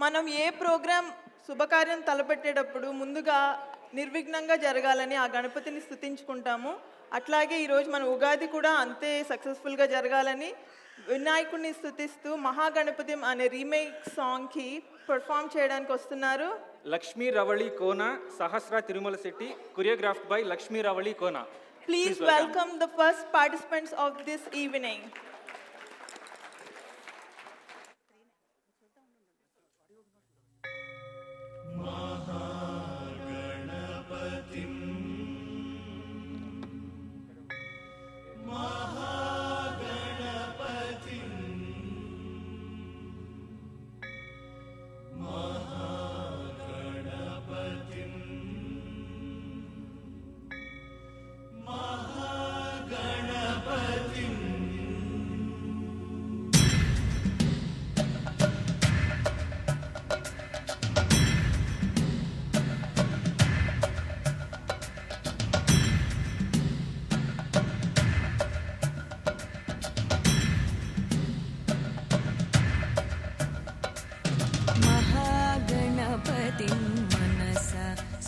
మనం ఏ ప్రోగ్రాం శుభకార్యం తలపెట్టేటప్పుడు ముందుగా నిర్విఘ్నంగా జరగాలని ఆ గణపతిని స్తుతించుకుంటాము. అట్లాగే ఈరోజు మన ఉగాది కూడా అంతే సక్సెస్ఫుల్గా జరగాలని వినాయకుడిని స్తుతిస్తూ మహాగణపతి అనే రీమేక్ సాంగ్కి పర్ఫామ్ చేయడానికి వస్తున్నారు Lakshmi Ravali Kona, Sahasra Tirumala Shetty, choreographed by Lakshmi Ravali Kona. Please welcome the first participants of this evening.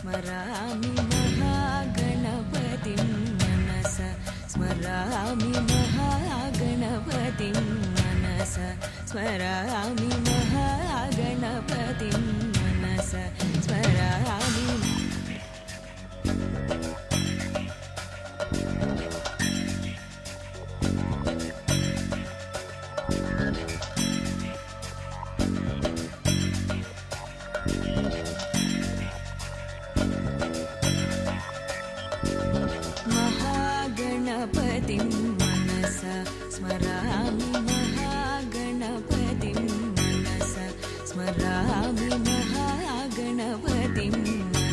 स्मरामि महागणपतिं मनसा स्मरामि महागणपतिं मनसा स्मरामि महागणपतिं मनसा स्मरामि महागणपतिं मनसा स्मरामि महागणपतिं मनसा स्मरामि महागणपतिं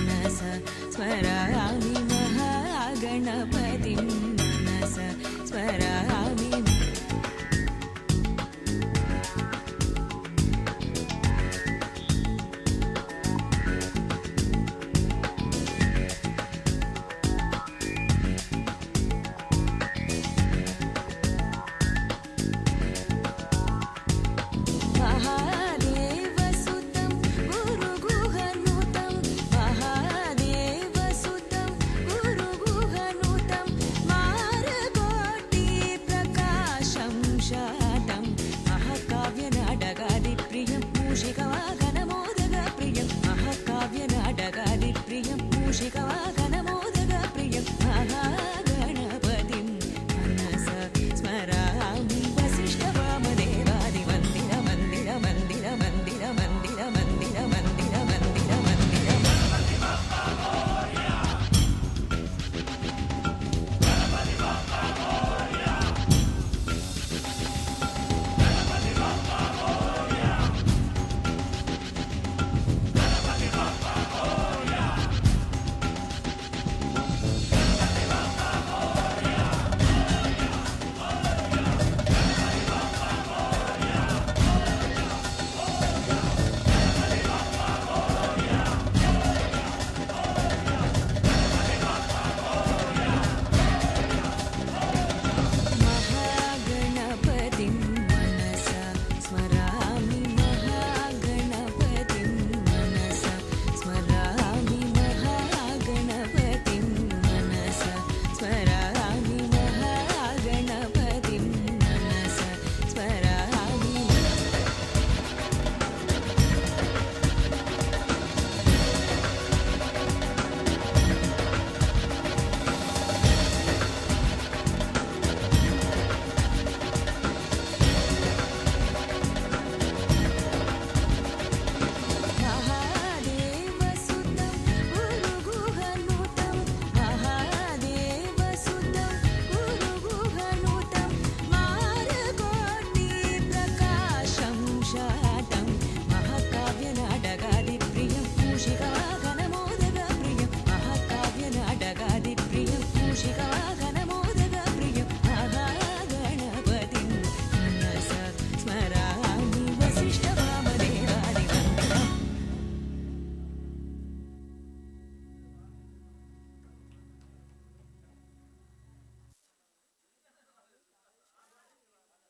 मनसा स्मरामि महागणपतिं मनसा स्मरामि महादेवसुतं गुरुगुहनुतं महादेवसुतं गुरुगुहनुतं मारकोटिप्रकाशं शातं महाकाव्यनाटकादिप्रियं मूषिकवाहनमोदकप्रियं महाकाव्यनाटकादिप्रियं मूषिकवाहन